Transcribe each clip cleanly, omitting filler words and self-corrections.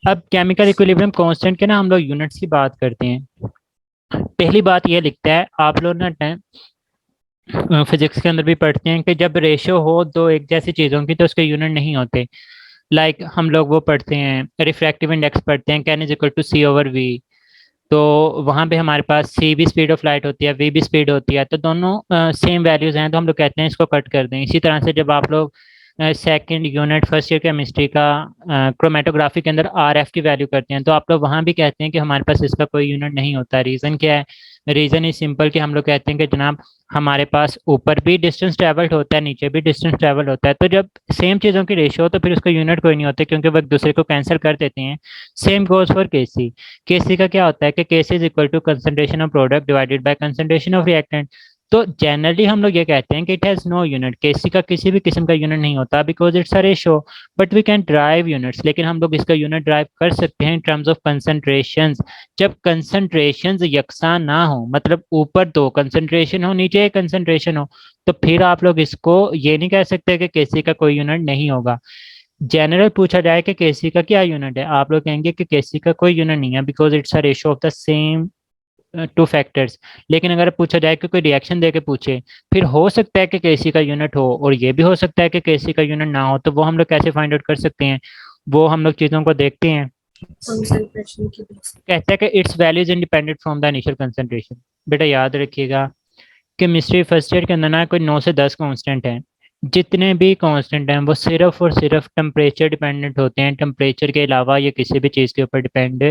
अब chemical equilibrium constant के ना हम लोग यूनिट्स की बात करते हैं। पहली बात ये लिखता है, आप लोग ना फिजिक्स के अंदर भी पढ़ते हैं कि जब रेशियो हो दो एक जैसी चीज़ों की तो उसके यूनिट नहीं होते। हम लोग वो पढ़ते हैं, रिफ्रैक्टिव इंडेक्स पढ़ते हैं, can is equal to C over V. तो वहाँ पे हमारे पास सी भी स्पीड ऑफ लाइट होती है, वी भी स्पीड होती है, तो दोनों सेम वैल्यूज हैं, तो हम लोग कहते हैं इसको कट कर दें। इसी तरह से जब आप लोग second unit first year chemistry का क्रोमेटोग्राफी के अंदर आर एफ की वैल्यू करते हैं, तो आप लोग वहाँ भी कहते हैं कि हमारे पास इसका कोई यूनिट नहीं होता। रीज़न क्या है? रीज़न इज सिंपल कि हम लोग कहते हैं कि जनाब हमारे पास ऊपर भी डिस्टेंस ट्रेवल्ड होता है, नीचे भी डिस्टेंस ट्रेवल होता है, तो जब सेम चीज़ों की रेशियो हो तो फिर उसका यूनिट कोई नहीं होता, क्योंकि वो एक दूसरे को कैंसिल कर देते हैं। Same goes for KC. KC का क्या होता है कि KC is equal to concentration of product divided by concentration of reactant. तो जनरली हम लोग ये कहते हैं कि इट हैज़ नो यूनिट, केसी का किसी भी किस्म का यूनिट नहीं होता because it's a ratio. But we can derive units, लेकिन हम लोग इसका यूनिट ड्राइव कर सकते हैं इन टर्म्स ऑफ कंसंट्रेशंस। जब कंसंट्रेशंस यकसा ना हो, मतलब ऊपर दो कंसंट्रेशन हो नीचे एक कंसंट्रेशन हो, तो फिर आप लोग इसको ये नहीं कह सकते कि केसी का कोई यूनिट नहीं होगा। जनरल पूछा जाए कि केसी का क्या यूनिट है, आप लोग कहेंगे कि केसी का कोई यूनिट नहीं है because it's a ratio of the same two factors. लेकिन अगर पूछा जाए कि कोई रिएक्शन दे के पूछे, फिर हो सकता है कि केसी का यूनिट हो और ये भी हो सकता है कि केसी का यूनिट ना हो, तो वो हम लोग कैसे फाइंड आउट कर सकते हैं? वो हम लोग चीज़ों को देखते हैं। कंसंट्रेशन की बेस। कहते हैं कि it's values independent from the initial concentration. बेटा याद रखिएगा, केमिस्ट्री फर्स्ट ईयर के अंदर ना कोई 9 से 10 कांस्टेंट हैं। जितने भी कांस्टेंट हैं वो सिर्फ और सिर्फ टेम्परेचर डिपेंडेंट होते हैं, टेम्परेचर के अलावा ये किसी भी चीज़ के ऊपर डिपेंड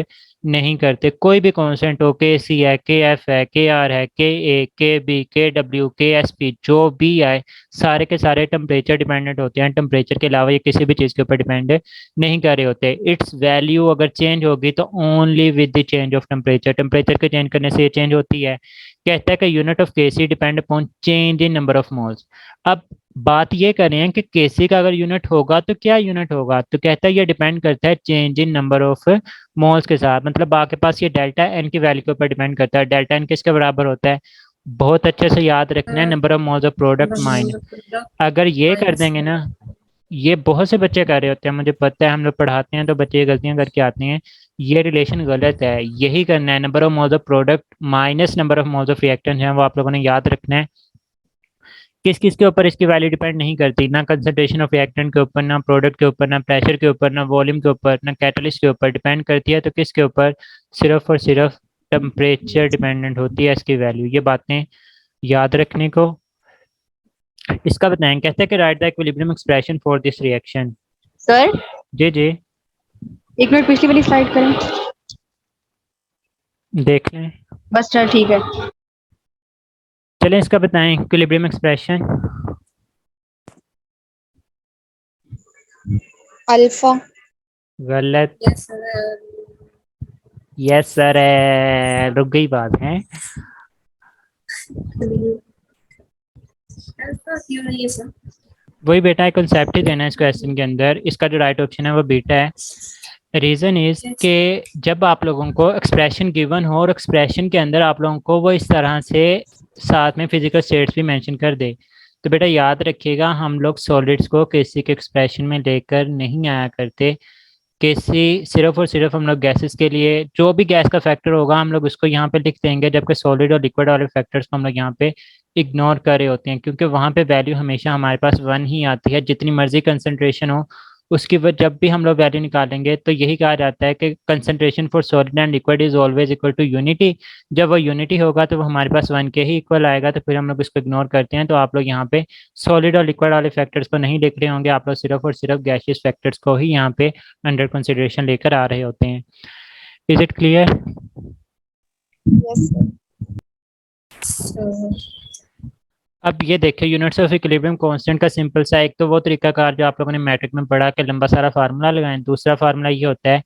नहीं करते। कोई भी कांस्टेंट हो, के सी है, के एफ है, के आर है, के ए, के बी, के डब्ल्यू, के एस पी, जो भी आए, सारे के सारे टेम्परेचर डिपेंडेंट होते हैं। टेम्परेचर के अलावा ये किसी भी चीज़ के ऊपर डिपेंड नहीं कर रहे होते। इट्स वैल्यू अगर चेंज होगी तो only with the change of temperature, temperature के चेंज करने से ये चेंज होती है। कहता है कि unit of KC depend upon change in number of moles. अब बात ये कर रहे हैं कि केसी का अगर यूनिट होगा तो क्या यूनिट होगा, तो कहता है ये डिपेंड करता है change in number of moles के साथ। मतलब आपके पास ये डेल्टा एन की वैल्यू के ऊपर डिपेंड करता है। डेल्टा एन किसके बराबर होता है? बहुत अच्छे से याद रखना है, number of moles of product mine. अगर ये कर माइनस देंगे ना, ये बहुत से बच्चे कर रहे होते हैं, मुझे पता है, हम लोग पढ़ाते हैं तो बच्चे ये गलतियां करके आते हैं। ये रिलेशन गलत है, यही करना है, number of moles of product minus number of moles of reactant है, वो आप लोगों ने याद रखना है। किस किस के ऊपर इसकी वैल्यू डिपेंड नहीं करती, ना कंसंट्रेशन ऑफ रिएक्टेंट के ऊपर, ना प्रोडक्ट के ऊपर, ना प्रेशर के ऊपर, ना वॉल्यूम के ऊपर, ना कैटलिस्ट के ऊपर डिपेंड करती है, तो किसके ऊपर? सिर्फ और सिर्फ टेम्परेचर डिपेंडेंट होती है इसकी वैल्यू। ये बातें याद रखने को। इसका बताएं, कहते हैं कि write the equilibrium expression for this reaction. Sir, जी जी, एक मिनट पिछली वाली स्लाइड करें। देख लें। बस सर ठीक है। चलें इसका बताएं इक्विलिब्रियम एक्सप्रेशन। अल्फा। गलत। Yes sir. यस सर, रुक गई बात है। अल्फा क्यों नहीं है सर? वही बेटा, एक कॉन्सेप्ट ही देना है इस क्वेश्चन के अंदर, इसका जो राइट ऑप्शन है वो बीटा है। रीज़न इज के जब आप लोगों को एक्सप्रेशन गिवन हो और एक्सप्रेशन के अंदर आप लोगों को वो इस तरह से साथ में फिजिकल स्टेट्स भी मेंशन कर दे, तो बेटा याद रखिएगा हम लोग सॉलिड्स को किसी के एक्सप्रेशन में लेकर नहीं आया करते। किसी सिर्फ और सिर्फ हम लोग गैसेस के लिए जो भी गैस का फैक्टर होगा हम लोग उसको यहाँ पे लिख देंगे, जबकि सॉलिड और लिक्विड वाले फैक्टर्स को हम लोग यहाँ पे इग्नोर कर रहे होते हैं, क्योंकि वहाँ पे वैल्यू हमेशा हमारे पास वन ही आती है, जितनी मर्जी कंसंट्रेशन हो उसकी। वह जब भी हम लोग वैल्यू निकालेंगे तो यही कहा जाता है कि concentration for solid and liquid is always equal to unity. जब वो यूनिटी होगा तो वो हमारे पास वन के ही इक्वल आएगा, तो फिर हम लोग इसको इग्नोर करते हैं। तो आप लोग यहाँ पे सॉलिड और लिक्विड वाले फैक्टर्स को नहीं लिख रहे होंगे, आप लोग सिर्फ और सिर्फ गैसियस फैक्टर्स को ही यहाँ पे अंडर कंसिडरेशन लेकर आ रहे होते हैं। Is it clear? Yes sir. अब ये देखिए, यूनिट्स ऑफ इक्विलिब्रियम कांस्टेंट का सिंपल सा एक तो वो तरीकाकार जो आप लोगों ने मैट्रिक में पढ़ा के लंबा सारा फार्मूला लगाएं। दूसरा फार्मूला ये होता है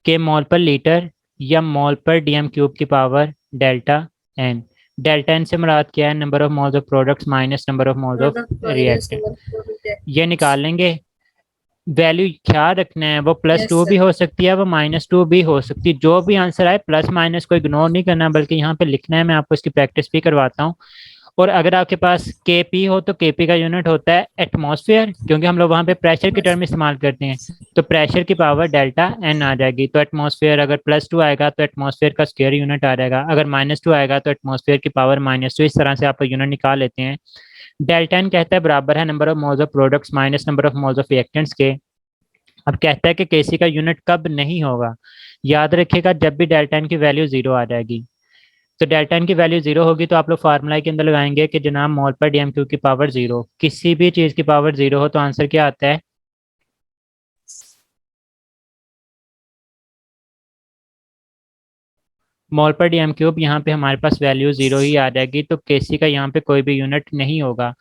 कि मोल पर लीटर या मोल पर डीएम क्यूब की power delta N. Delta N से मुराद क्या है? Number of moles of products minus number of moles of product minus reactant. Number product. ये निकाल लेंगे। वैल्यू ख्याल रखना है, वो प्लस यस टू भी सर। हो सकती है, वो माइनस 2 भी हो सकती है। जो भी आंसर आए प्लस माइनस को इग्नोर नहीं करना बल्कि यहाँ पे लिखना है। मैं आपको इसकी प्रैक्टिस भी करवाता हूँ। और अगर आपके पास केपी हो तो केपी का यूनिट होता है एटमॉस्फेयर, क्योंकि हम लोग वहाँ पे प्रेशर की टर्म इस्तेमाल करते हैं। तो प्रेशर की पावर डेल्टा एन आ जाएगी। तो एटमॉस्फेयर अगर +2 आएगा तो एटमॉस्फेयर का स्क्वायर यूनिट आ जाएगा, अगर -2 आएगा तो एटमॉस्फेयर की पावर -2। इस तरह से आप यूनिट निकाल लेते हैं। डेल्टा एन कहता है बराबर है number of moles of products minus number of moles of reactants के। अब कहता है कि केसी का यूनिट कब नहीं होगा। याद रखिएगा, जब भी डेल्टा एन की वैल्यू 0 आ जाएगी। तो डेल्टा एन की वैल्यू 0 होगी तो आप लोग फार्मूला के अंदर लगाएंगे कि जनाब मोल पर डीएम क्यू की पावर 0, किसी भी चीज़ की पावर 0 हो तो आंसर क्या आता है? मोल पर डीएम क्यूब। यहाँ पे हमारे पास वैल्यू 0 ही आ जाएगी, तो केसी का यहाँ पे कोई भी यूनिट नहीं होगा।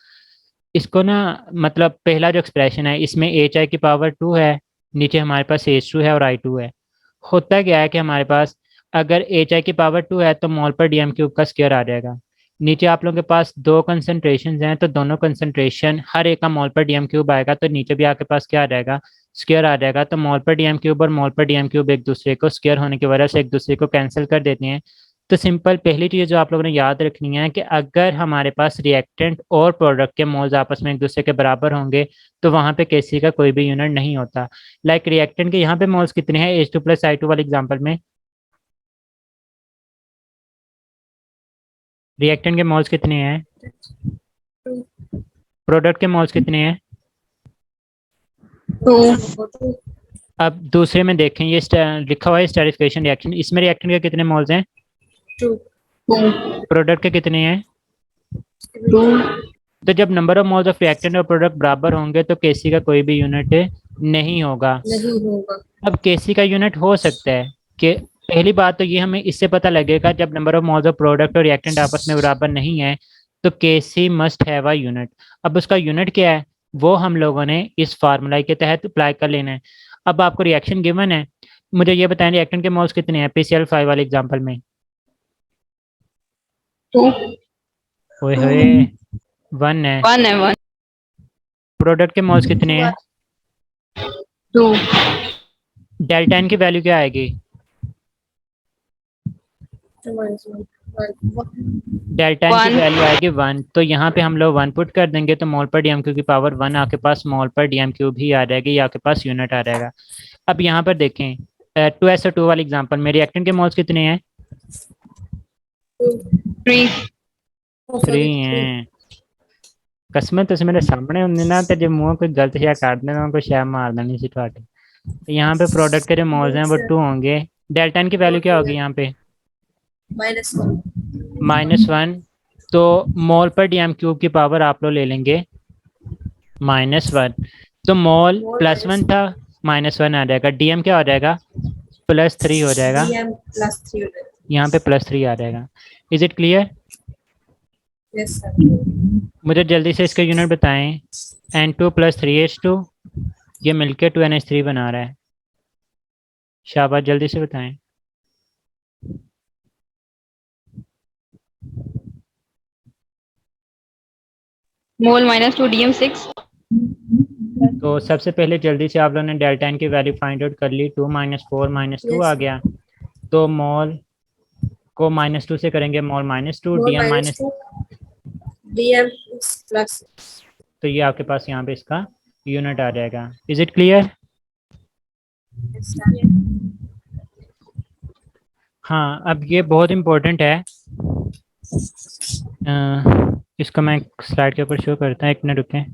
इसको ना, मतलब पहला जो एक्सप्रेशन है इसमें एच आई की पावर 2 है, नीचे हमारे पास H2 है और I2 है। होता क्या है कि हमारे पास अगर एच आई की पावर 2 है तो मोल पर डीएम क्यूब का स्क्वायर आ जाएगा। नीचे आप लोगों के पास दो कंसंट्रेशन हैं, तो दोनों कंसंट्रेशन हर एक का मोल पर डीएम क्यूब आएगा, तो नीचे भी आपके पास क्या आ जाएगा? स्क्वायर आ जाएगा। तो मोल पर डीएम क्यूब और मोल पर डीएम क्यूब एक दूसरे को स्क्वायर होने की वजह से एक दूसरे को कैंसिल कर देते हैं। तो सिंपल पहली चीज़ जो आप लोगों ने याद रखनी है कि अगर हमारे पास रिएक्टेंट और प्रोडक्ट के मोल्स आपस में एक दूसरे के बराबर होंगे तो वहाँ पे केसी का कोई भी यूनिट नहीं होता। लाइक रिएक्टेंट के यहाँ पे मोल्स कितने हैं H2 + I2 वाले एग्जाम्पल में? रिएक्टेंट के मोल्स कितने हैं? प्रोडक्ट के मोल्स कितने हैं? 2 अब दूसरे में देखें, ये लिखा हुआ है स्टेरिफिकेशन रिएक्शन, इसमें रिएक्टेंट के कितने मोल्स हैं? 2 प्रोडक्ट के कितने हैं? 2 तो जब number of moles of reactant और प्रोडक्ट बराबर होंगे तो केसी का कोई भी यूनिट नहीं होगा। नहीं होगा। अब केसी का यूनिट हो सकता है कि, पहली बात तो ये हमें इससे पता लगेगा जब number of moles of product और रिएक्टेंट आपस में बराबर नहीं है तो केसी मस्ट हैव अ यूनिट। अब उसका यूनिट क्या है वो हम लोगों ने इस फार्मूला के तहत अप्लाई कर लेना है। अब आपको रिएक्शन गिवन है, मुझे ये बताएं रिएक्टेंट के मोल्स कितने हैं PCl5 वाले एग्जाम्पल में? 2 ओए होए, 1 है। 1 है 1 प्रोडक्ट के मोल्स कितने हैं? 2 डेल्टा एन की वैल्यू क्या आएगी? डेल्टा एन की 1 वैल्यू आएगी 1। तो यहाँ पे हम लोग 1 पुट कर देंगे तो मोल पर डीएम क्यू की पावर 1 आपके पास मोल पर डीएम क्यू भी आ जाएगी, या आपके पास यूनिट आ जाएगा। अब यहाँ पर देखें 2SO2 वाले एग्जाम्पल में रिएक्टेंट के मोल्स कितने हैं? 3 3 हैं। कसमें तुम मेरे सामने होंगे ना तो जो मुंह कोई गलत शय काट देना उनको शय मार देनी सी थोड़े। तो यहाँ पे प्रोडक्ट के जो मोल्स हैं वो 2 होंगे। डेल्टा एन की वैल्यू क्या होगी यहाँ पे? -1 -1। तो मोल पर डीएम क्यूब की पावर आप लोग ले लेंगे -1। तो मोल +1 था, -1 आ जाएगा। डीएम क्या हो जाएगा? +3 हो जाएगा। DM +3 हो जाएगा। यहाँ पे +3 आ जाएगा। Is it clear? Yes sir. मुझे जल्दी से इसका यूनिट बताएं। N2 + 3H2, ये मिलके 2NH3 बना रहा है। शाबाश, जल्दी से बताएं। मोल -2 DM6। तो सबसे पहले जल्दी से आप लोगों ने डेल्टा एन की वैल्यू फाइंड आउट कर ली। 2 - 4 -2 आ गया। तो मोल को -2 से करेंगे मोल -2, मोल डीएम माइनस, -2 DM प्लस। तो ये आपके पास यहाँ पे इसका यूनिट आ जाएगा। Is it clear? हाँ, अब ये बहुत इम्पोर्टेंट है। इसको मैं स्लाइड के ऊपर शो करता हूँ, एक मिनट रुकें।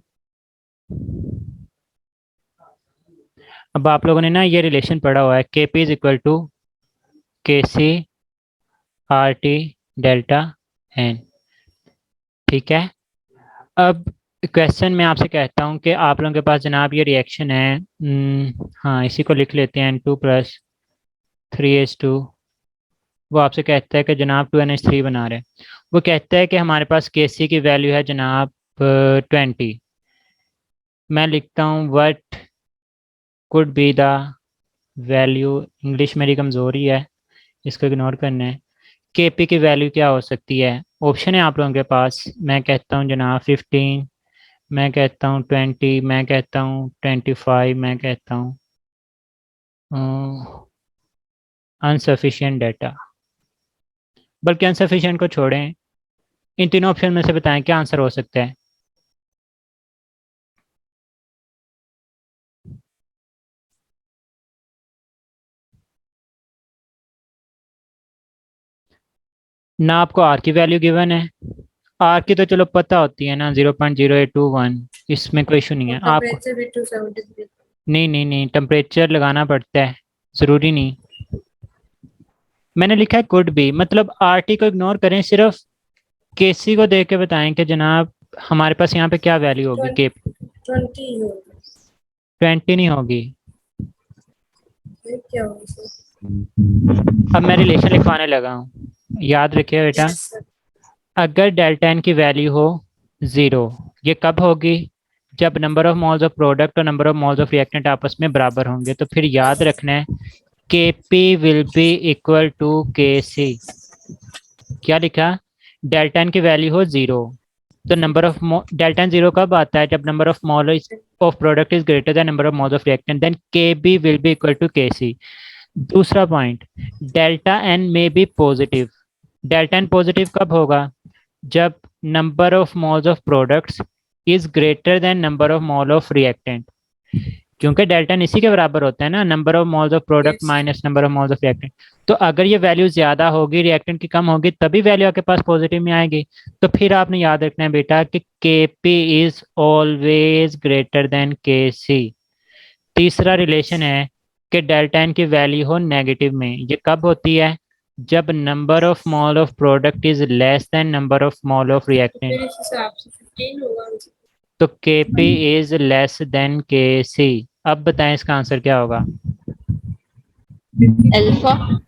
अब आप लोगों ने ना ये रिलेशन पढ़ा हुआ है, KP = KC RT delta N। ठीक है। अब क्वेश्चन मैं आपसे कहता हूँ कि आप लोगों के पास जनाब ये रिएक्शन है। हाँ, इसी को लिख लेते हैं N2 + 3H2। वो आपसे कहता है कि जनाब 2NH3 बना रहे हैं। वो कहता है कि हमारे पास KC की वैल्यू है जनाब 20। मैं लिखता हूँ what could be the value, English मेरी कमज़ोरी है, इसको इग्नोर करना है। KP की वैल्यू क्या हो सकती है? ऑप्शन है आप लोगों के पास। मैं कहता हूँ जनाब 15, मैं कहता हूँ 20, मैं कहता हूँ 25, मैं कहता हूँ अनसफिशिएंट डाटा। बल्कि अनसफिशिएंट को छोड़ें, इन तीनों ऑप्शन में से बताएं क्या आंसर हो सकता है। ना आपको आर की वैल्यू गिवन है, आर की तो चलो पता होती है ना, 0.0821, इसमें कोई इशू नहीं है आपको। टेम्परेचर भी 273। नहीं नहीं नहीं, टेम्परेचर लगाना पड़ता है, ज़रूरी नहीं। मैंने लिखा है कुड बी, मतलब आर टी को इग्नोर करें, सिर्फ केसी को देख के बताएं कि जनाब हमारे पास यहाँ पे क्या वैल्यू होगी के। 20 होगा। 20 नहीं होगी। फिर क्या होगा सर? अब मैं रिलेशन लिखवाने लगा हूँ, याद रखिए बेटा। Yes sir. अगर डेल्टा एन की वैल्यू हो ज़ीरो, ये कब होगी? जब number of moles of product और number of moles of reactant आपस में बराबर होंगे। तो फिर याद रखना है K P will be equal to K C. क्या लिखा? डेल्टा एन की वैल्यू हो ज़ीरो, तो number of delta N zero कब आता है? जब number of mole of product is greater than number of moles of reactant, then K B will be equal to K C. दूसरा point, delta N में be positive. Delta N positive कब होगा? जब number of moles of products is greater than number of mole of reactant, क्योंकि delta N इसी के बराबर होता है ना, number of moles of product yes. Minus number of moles of reactant. तो अगर ये वैल्यू ज्यादा होगी, रिएक्टेंट की कम होगी, तभी वैल्यू आपके पास पॉजिटिव में आएगी। तो फिर आपने याद रखना है बेटा कि के P is always greater than के सी। तीसरा रिलेशन है कि डेल्टा एन की वैल्यू हो नेगेटिव में। ये कब होती है? जब number of mole of product is less than number of mole of तो रिएक्टेंट। फिर इस हिसाब से 15 होगा आंसर। तो के पी इज लेस देन के सी। अब बताएं इसका आंसर क्या होगा। अल्फा।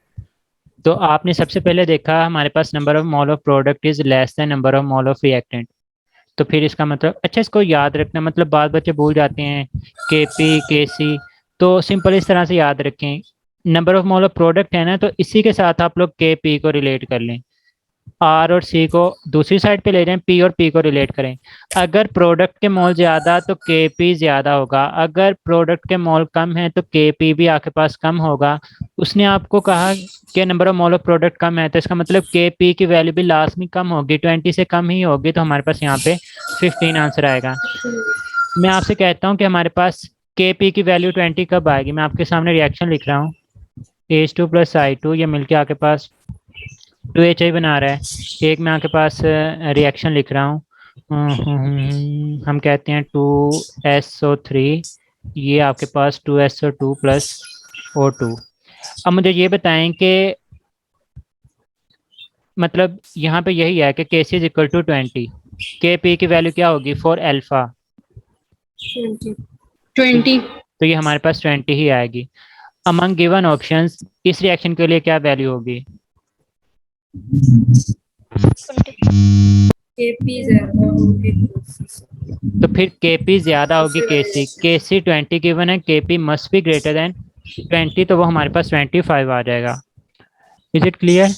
तो आपने सबसे पहले देखा हमारे पास number of mole of product is less than number of mole of reactant. तो फिर इसका मतलब, अच्छा इसको याद रखना, मतलब बाद बच्चे भूल जाते हैं के पी के सी। तो सिंपल इस तरह से याद रखें, number of mole of product है ना, तो इसी के साथ आप लोग के पी को रिलेट कर लें। आर और सी को दूसरी साइड पे ले जाएं, पी और पी को रिलेट करें। अगर प्रोडक्ट के मोल ज्यादा तो के पी ज्यादा होगा, अगर प्रोडक्ट के मोल कम है तो के पी भी आपके पास कम होगा। उसने आपको कहा कि number of mole of product कम है, तो इसका मतलब के पी की वैल्यू भी लास्ट में कम होगी, 20 से कम ही होगी। तो हमारे पास यहाँ पे 15 आंसर आएगा। मैं आपसे कहता हूँ कि हमारे पास के पी की वैल्यू 20 कब आएगी। मैं आपके सामने रिएक्शन लिख रहा हूँ, H two plus I two, ये मिलके आपके पास 2HI बना रहा है। एक मैं आपके पास रिएक्शन लिख रहा हूँ, हम कहते हैं 2SO3, ये आपके पास 2SO2 प्लस O2। अब मुझे ये बताएं कि मतलब यहाँ पे यही है कि Kc इज इक्वल टू 20, के पी की वैल्यू क्या होगी फॉर अल्फा? 20। तो, 20। तो ये हमारे पास 20 ही आएगी। अमंग गिवन ऑप्शंस इस रिएक्शन के लिए क्या वैल्यू होगी? केपी ज्यादा होगी। तो फिर Kp ज्यादा होगी Kc, Kc 20 गिवन है, Kp must be greater than 20, तो वो हमारे पास 25 आ जाएगा। Is it clear?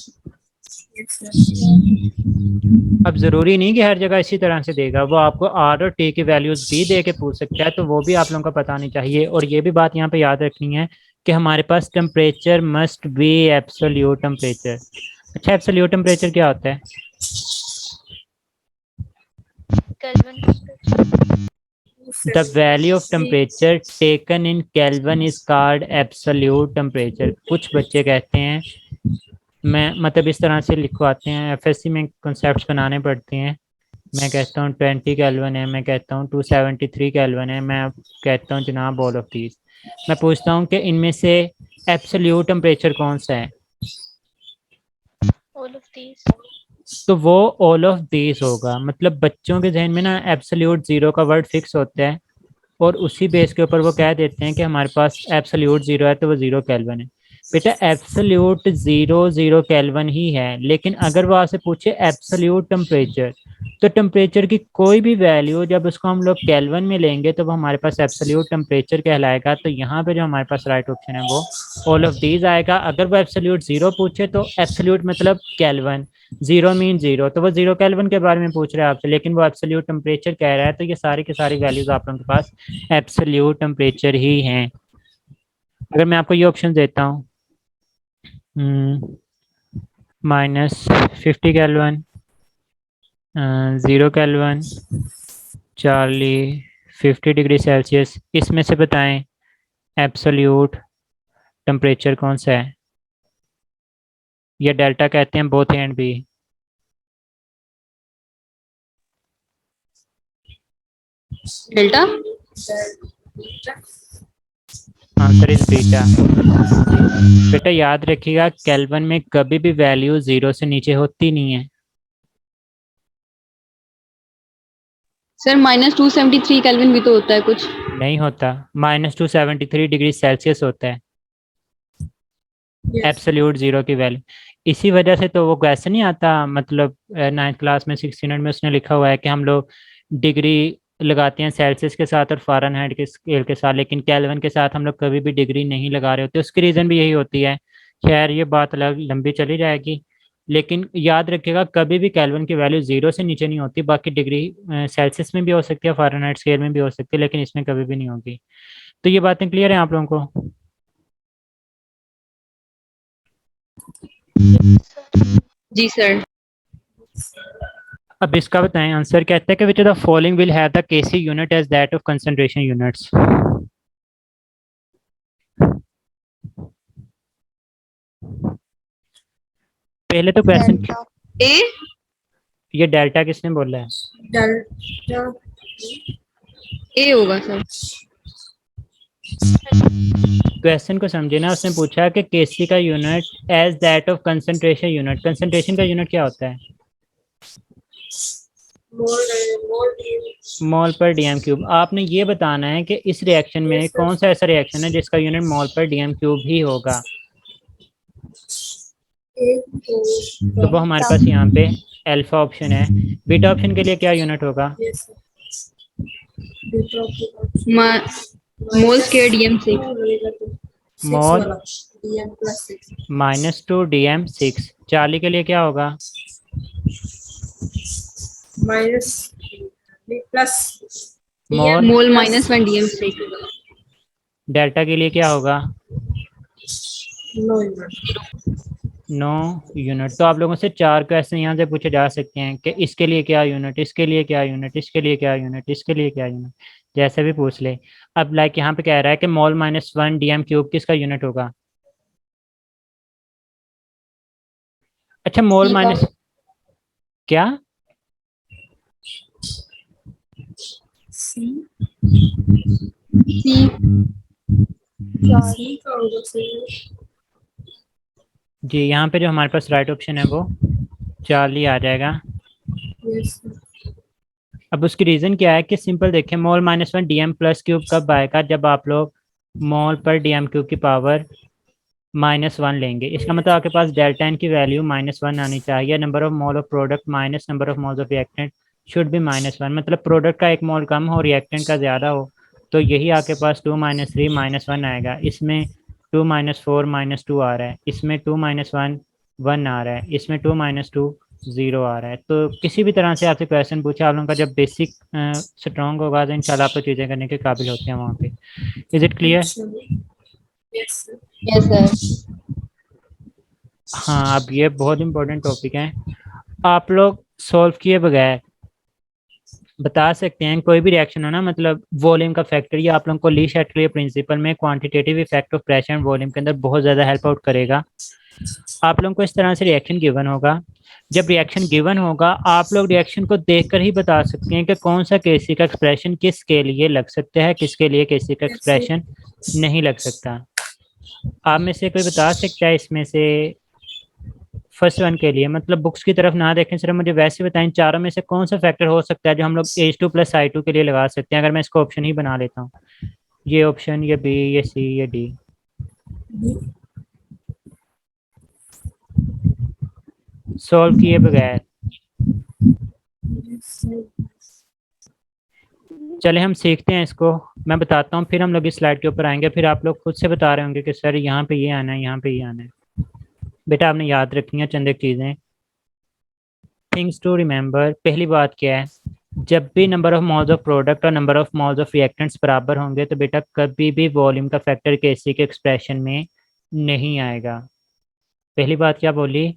अब जरूरी नहीं कि हर जगह इसी तरह से देगा, वो आपको आर और टी की वैल्यूज भी दे के पूछ सकता है, तो वो भी आप लोगों को पता नहीं चाहिए। और ये भी बात यहाँ पे याद रखनी है कि हमारे पास temperature must be absolute temperature. अच्छा, एब्सोल्यूट टेम्परेचर क्या होता है? The value of temperature taken in kelvin is called absolute temperature. कुछ बच्चे कहते हैं, मैं मतलब इस तरह से लिखवाते हैं, एफएससी में कॉन्सेप्ट्स बनाने पड़ते हैं। मैं कहता हूँ 20 केल्विन है, मैं कहता हूँ 273 केल्विन है, मैं कहता हूँ जनाब ऑल ऑफ दीज। मैं पूछता हूँ कि इनमें से एब्सोल्यूट टेम्परेचर कौन सा है? all of these। तो वो ऑल ऑफ दीज होगा। मतलब बच्चों के जहन में ना एब्सोल्यूट जीरो का वर्ड फिक्स होता है, और उसी बेस के ऊपर वो कह देते हैं कि हमारे पास एब्सोल्यूट जीरो है तो वो जीरो केल्विन है। बेटा एब्सोल्यूट जीरो जीरो केल्विन ही है, लेकिन अगर वो आपसे पूछे एब्सोल्यूट टेम्परेचर, तो टेम्परेचर की कोई भी वैल्यू जब उसको हम लोग केल्विन में लेंगे तो वो हमारे पास एब्सोल्यूट टेम्परेचर कहलाएगा। तो यहाँ पे जो हमारे पास राइट ऑप्शन है वो ऑल ऑफ दीज आएगा। अगर वो एब्सोल्यूट जीरो पूछे तो एब्सोल्यूट मतलब केल्विन, जीरो मीन जीरो, तो वो जीरो केल्विन के बारे में पूछ रहा है आपसे, लेकिन वो एब्सोल्यूट टेम्परेचर कह रहा है। तो ये सारी की सारी वैल्यूज आप लोगों के पास एब्सोल्यूट टेम्परेचर ही हैं। अगर मैं आपको ये ऑप्शन देता हूँ, -50 kelvin, 0 kelvin, Charlie, 50 degree Celsius. इसमें से बताएं एब्सोल्यूट टेम्परेचर कौन सा है, या डेल्टा कहते हैं both A and B. Delta. Answer is beta. बेटा याद रखिएगा केल्विन में कभी भी वैल्यू 0 से नीचे होती नहीं है। सर -273 केल्विन भी तो होता है कुछ। नहीं होता, -273 डिग्री सेल्सियस होता है एब्सोल्यूट 0 की वैल्यू। इसी वजह से तो वो कैसे नहीं आता, मतलब 9th क्लास में 1600 में उसने लिखा हुआ है कि हम लोग डिग्री लगाते हैं सेल्सियस के साथ और फ़ारेनहाइट के स्केल के साथ, लेकिन केल्विन के साथ हम लोग कभी भी डिग्री नहीं लगा रहे होते। उसकी रीज़न भी यही होती है। खैर ये बात अलग लंबी चली जाएगी, लेकिन याद रखिएगा कभी भी केल्विन की वैल्यू 0 से नीचे नहीं होती। बाकी डिग्री सेल्सियस में भी हो सकती है, फ़ारेनहाइट स्केल में भी हो सकती है, लेकिन इसमें कभी भी नहीं होगी। तो ये बातें क्लियर हैं आप लोगों को? जी सर। अब इसका बताएं आंसर। कहते हैं कि which of the following will have the KC unit as that of concentration units. पहले तो क्वेश्चन, ए। ये डेल्टा किसने बोला है? डेल्टा ए होगा सर। क्वेश्चन को समझे ना, उसने पूछा कि केसी का unit as that of concentration unit. Concentration का यूनिट क्या होता है? मोल पर डीएम क्यूब। आपने ये बताना है कि इस रिएक्शन में कौन सा ऐसा रिएक्शन है जिसका यूनिट मोल पर डीएम क्यूब ही होगा। तो वो हमारे पास यहाँ पे अल्फा ऑप्शन है। बीटा ऑप्शन के लिए क्या यूनिट होगा? Mole square DM6। मोल -2 DM6। चार्ली के लिए क्या होगा? मोल मोल -1 DM6। डेल्टा के लिए क्या होगा? No unit. तो आप लोगों से 4 क्वेश्चन यहाँ से पूछे जा सकते हैं कि इसके लिए क्या यूनिट, इसके लिए क्या यूनिट, इसके लिए क्या यूनिट, इसके लिए क्या यूनिट, जैसे भी पूछ ले। अब लाइक यहाँ पे कह रहा है कि मोल -1 DM क्यूब किसका यूनिट होगा? अच्छा मोल माइनस क्या? सी। जी यहाँ पे जो हमारे पास राइट ऑप्शन है वो चार्ली आ जाएगा। अब उसकी रीज़न क्या है कि सिंपल देखें, मोल -1 DM प्लस क्यूब कब आएगा? जब आप लोग मोल पर DM क्यूब की पावर -1 लेंगे। इसका मतलब आपके पास डेल्टा एन की वैल्यू -1 आनी चाहिए। Number of mole of product minus number of moles of reactant should be -1। मतलब प्रोडक्ट का एक मोल कम हो, रिएक्टेंट का ज़्यादा हो, तो यही आपके पास 2 -3 -1 आएगा। इसमें 2 -4 -2 आ रहा है, इसमें 2 -1 1 आ रहा है, इसमें 2 -2 0 आ रहा है। तो किसी भी तरह से आपसे क्वेश्चन पूछा, आप लोगों का जब बेसिक स्ट्रॉन्ग होगा तो इंशाल्लाह आप लोग चीज़ें करने के काबिल होते हैं वहाँ पे। Is it clear? Yes sir. हाँ अब ये बहुत इंपॉर्टेंट टॉपिक है। आप लोग सॉल्व किए बगैर बता सकते हैं कोई भी रिएक्शन हो ना, मतलब वॉल्यूम का फैक्टर, ये आप लोगों को ली शैटलियर प्रिंसिपल में quantitative effect of pressure and volume के अंदर बहुत ज़्यादा हेल्प आउट करेगा। आप लोगों को इस तरह से रिएक्शन गिवन होगा। जब रिएक्शन गिवन होगा आप लोग रिएक्शन को देखकर ही बता सकते हैं कि कौन सा केसी का एक्सप्रेशन किसके लिए लग सकता है, किसके लिए केसी का एक्सप्रेशन नहीं लग सकता। आप में से कोई बता सकता है इसमें से फर्स्ट वन के लिए, मतलब बुक्स की तरफ ना देखें, सिर्फ मुझे वैसे बताएं चारों में से कौन सा फैक्टर हो सकता है जो हम लोग H2 + I2 के लिए लगा सकते हैं? अगर मैं इसको ऑप्शन ही बना लेता हूँ, ये ऑप्शन, ये बी, ये सी, ये डी। सॉल्व किए बगैर। चले हम सीखते हैं इसको, मैं बताता हूँ, फिर हम लोग इस स्लाइड के ऊपर आएंगे, फिर आप लोग खुद से बता रहे होंगे कि सर यहाँ पे ये आना है, यहाँ पे ये आना है। बेटा आपने याद रखनी है चंद एक चीज़ें, थिंग्स टू रिमेंबर। पहली बात क्या है, जब भी number of moles of product और number of moles of reactants बराबर होंगे तो बेटा कभी भी वॉल्यूम का फैक्टर केसी के एक्सप्रेशन में नहीं आएगा। पहली बात क्या बोली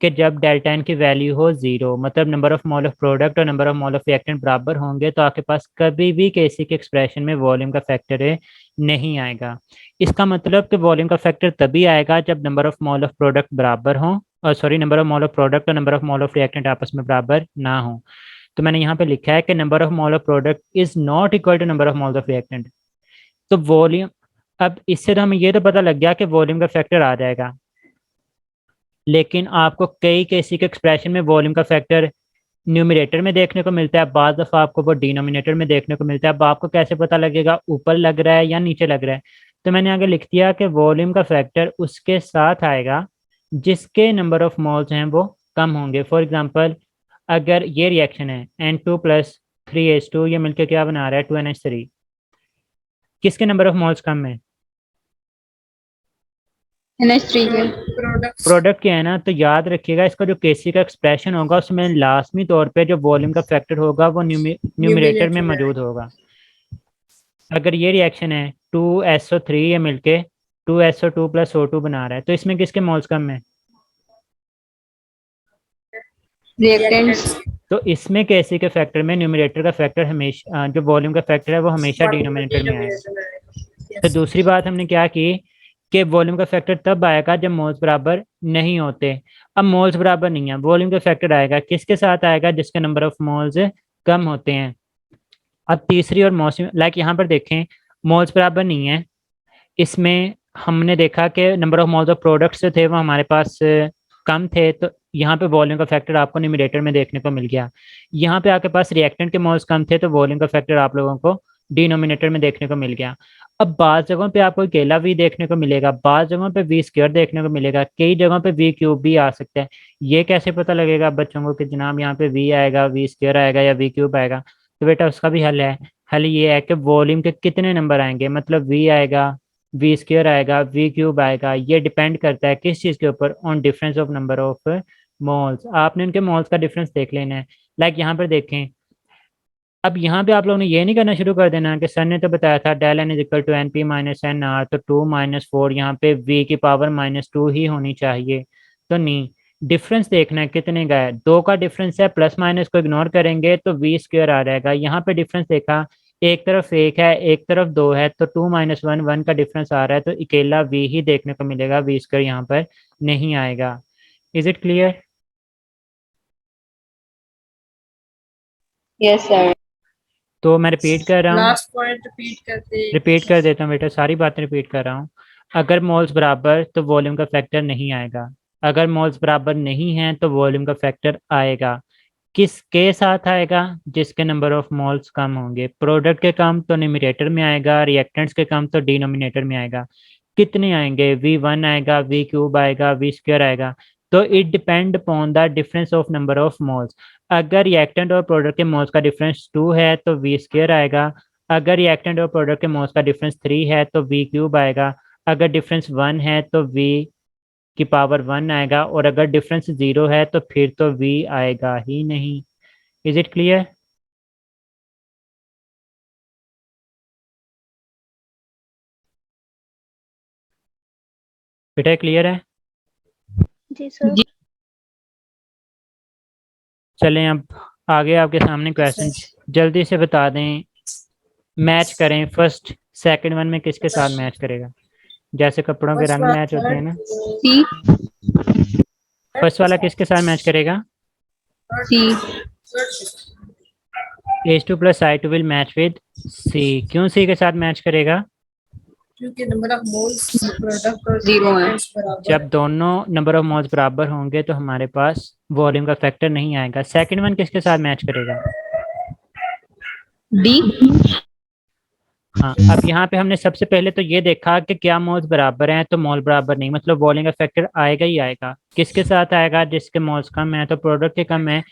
कि जब डेल्टा एन की वैल्यू हो 0, मतलब number of mole of product और number of mole of reactant बराबर होंगे, तो आपके पास कभी भी केसी के एक्सप्रेशन में वॉल्यूम का फैक्टर नहीं आएगा। इसका मतलब कि वॉल्यूम का फैक्टर तभी आएगा जब number of mole of product बराबर हो, और sorry, number of mole of product और number of mole of reactant आपस में बराबर ना हो। तो मैंने यहाँ पे लिखा है कि number of mole of product is not equal to number of mole of reactant. तो वॉल्यूम, अब इससे तो हमें ये तो पता लग गया कि वॉल्यूम का फैक्टर आ जाएगा, लेकिन आपको कई केसी के एक्सप्रेशन में वॉल्यूम का फैक्टर न्यूमरेटर में देखने को मिलता है, बाद दफ़ा आपको वो डिनोमिनेटर में देखने को मिलता है। अब आपको कैसे पता लगेगा ऊपर लग रहा है या नीचे लग रहा है? तो मैंने आगे लिख दिया कि वॉल्यूम का फैक्टर उसके साथ आएगा जिसके नंबर ऑफ मोल्स हैं वो कम होंगे। फॉर एग्जांपल, अगर ये रिएक्शन है N2 प्लस 3H2, ये मिलकर क्या बना रहा है 2NH3, किसके नंबर ऑफ मोल्स कम है? NH3 के। प्रोडक्ट्स। प्रोडक्ट क्या है ना, तो याद रखिएगा इसका जो केसी का एक्सप्रेशन होगा उसमें लाजमी तौर पे जो वॉल्यूम का फैक्टर होगा वो न्यूमरेटर में मौजूद होगा। अगर ये रिएक्शन है 2SO3, ये मिलके 2SO2 प्लस O2 बना रहा है, तो इसमें किसके मोल्स कम है? रिएक्टेंट्स। तो इसमें केसी के फैक्टर में न्यूमरेटर का फैक्टर हमेशा, जो वॉल्यूम का फैक्टर है वो हमेशा डिनोमिनेटर में आएगा। तो दूसरी बात हमने क्या की कि वॉल्यूम का फैक्टर तब आएगा जब मोल्स बराबर नहीं होते। अब मोल्स बराबर नहीं है, वॉल्यूम का फैक्टर आएगा किसके साथ आएगा? जिसके नंबर ऑफ मोल्स कम होते हैं। अब तीसरी और मोस्ट, लाइक यहाँ पर देखें, मोल्स बराबर नहीं है, इसमें हमने देखा कि number of moles of products जो थे वो हमारे पास कम थे, तो यहाँ पे वॉल्यूम का फैक्टर आपको न्यूमरेटर में देखने को मिल गया। यहाँ पे आपके पास रिएक्टेंट के मोल्स कम थे, तो वॉल्यूम का फैक्टर आप लोगों को डिनोमिनेटर में देखने को मिल गया। अब बाज़ जगहों पे आपको अकेला वी देखने को मिलेगा, बाज़ जगहों पे वी स्क्वायर देखने को मिलेगा, कई जगहों पे वी क्यूब भी आ सकता है। ये कैसे पता लगेगा बच्चों को कि जनाब यहाँ पे वी आएगा, वी स्क्वायर आएगा या वी क्यूब आएगा? तो बेटा उसका भी हल है। हल ये है कि वॉल्यूम के कितने नंबर आएंगे, मतलब वी आएगा, वी स्क्वायर आएगा, वी क्यूब आएगा, ये डिपेंड करता है किस चीज़ के ऊपर? On difference of number of moles. आपने उनके मोल्स का डिफरेंस देख लेना है। लाइक यहाँ पर देखें, अब यहाँ पे आप लोगों ने ये नहीं करना शुरू कर देना कि सर ने तो बताया था del N is equal to N P minus N R, तो 2 - 4 यहाँ पे वी की पावर -2 ही होनी चाहिए। तो नहीं, डिफरेंस देखना है कितने का है। 2 का डिफरेंस है, प्लस माइनस को इग्नोर करेंगे तो वी स्क्वायर आ जाएगा। यहाँ पे डिफरेंस देखा, एक तरफ 1 है एक तरफ 2 है, तो 2 - 1 1 का डिफरेंस आ रहा है, तो अकेला वी ही देखने को मिलेगा, वी स्क्वायर यहाँ पर नहीं आएगा। Is it clear? Yes sir. तो मैं रिपीट कर रहा हूँ, लास्ट पॉइंट रिपीट करते। रिपीट कर देता हूँ बेटा, सारी बातें रिपीट कर रहा हूँ। अगर मोल्स बराबर तो वॉल्यूम का फैक्टर नहीं आएगा, अगर मोल्स बराबर नहीं हैं तो वॉल्यूम का फैक्टर आएगा। किसके साथ आएगा? जिसके नंबर ऑफ मोल्स कम होंगे। प्रोडक्ट के कम तो न्यूमरेटर में आएगा, रिएक्टेंट्स के कम तो डिनोमिनेटर में आएगा। कितने आएंगे? V1 आएगा, वी क्यूब आएगा, वी स्क्वायर आएगा। तो it depend upon the difference of number of moles. अगर रिएक्टेंट और प्रोडक्ट के मोल्स का डिफरेंस 2 है तो वी स्क्वायर आएगा। अगर रिएक्टेंट और प्रोडक्ट के मोल्स का डिफरेंस 3 है तो वी क्यूब आएगा। अगर डिफरेंस 1 है तो वी की पावर 1 आएगा, और अगर डिफरेंस 0 है तो फिर तो वी आएगा ही नहीं। Is it clear? बेटा क्लियर है? जी सर। जी चलें अब आगे आपके सामने क्वेश्चन जल्दी से बता दें। मैच करें, फर्स्ट सेकंड वन में किसके साथ मैच करेगा? जैसे कपड़ों के रंग मैच होते हैं ना, सी। फर्स्ट वाला किसके साथ मैच करेगा? सी। H2 plus I2 will match with C। क्यों C के साथ मैच करेगा? क्योंकि नंबर ऑफ मोल्स प्रोडक्ट और 0 है। रिएक्टेंट्स बराबर जब दोनों नंबर ऑफ मोल्स बराबर होंगे तो हमारे पास वॉल्यूम का फैक्टर नहीं आएगा। सेकंड वन किसके साथ मैच करेगा? डी। हाँ, अब यहाँ पे हमने सबसे पहले तो ये देखा कि क्या मोल्स बराबर हैं, तो मोल बराबर नहीं, मतलब वॉल्यूम का फैक्टर आएगा ही आएगा। किसके साथ आएगा? जिसके मोल्स कम है, तो प्रोडक्ट के कम है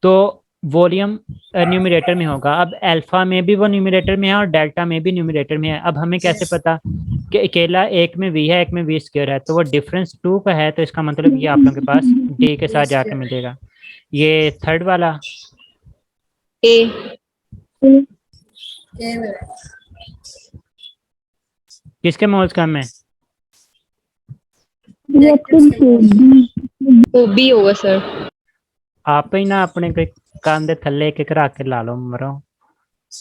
तो वॉल्यूम न्यूमरेटर में होगा। अब अल्फा में भी वो न्यूमरेटर में है और डेल्टा में भी न्यूमरेटर में है। अब हमें कैसे पता कि अकेला एक में वी है एक में वी स्क्वायर है? तो वो डिफरेंस 2 का है, तो इसका मतलब ये आप लोगों के पास डी के साथ जाके मिलेगा। ये थर्ड वाला ए। ए में किसके मोल्स कम है? रिएक्टेंट्स के मोल्स ओ बी होगा सर। आप ही ना अपने कोई काम दे थल्ले एक करा के ला लो मरो,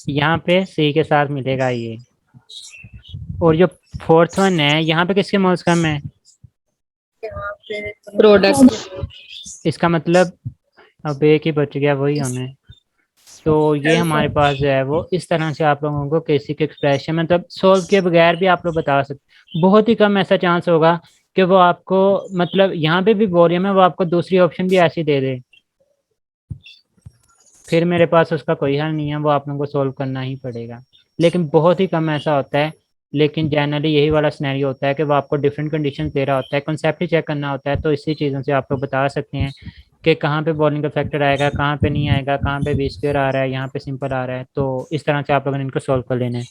यहाँ पे सी के साथ मिलेगा ये। और जो फोर्थ वन है यहाँ पे किसके मोल्स कम है? यहाँ पे प्रोडक्ट। इसका मतलब अब एक ही बच गया, वही हमें। तो ये हमारे पास जो है वो इस तरह से आप लोगों को केसिक एक्सप्रेशन मतलब सोल्व किए बगैर भी आप लोग बता सकते। बहुत ही कम ऐसा चांस होगा कि वो आपको मतलब यहाँ पे भी वॉल्यूम है, वो आपको दूसरी ऑप्शन भी ऐसी दे दे, फिर मेरे पास उसका कोई हल नहीं है, वो आप लोगों को सोल्व करना ही पड़ेगा। लेकिन बहुत ही कम ऐसा होता है। लेकिन जनरली यही वाला सिनेरियो होता है कि वो आपको डिफरेंट कंडीशन दे रहा होता है, कंसेप्ट ही चेक करना होता है। तो इसी चीज़ों से आप लोग बता सकते हैं कि कहाँ पे बॉलिंग का फैक्टर आएगा, कहाँ पे नहीं आएगा, कहाँ पे बी स्क्वायर आ रहा है, यहाँ पे सिंपल आ रहा है। तो इस तरह से आप लोगों ने इनको सॉल्व कर लेना है।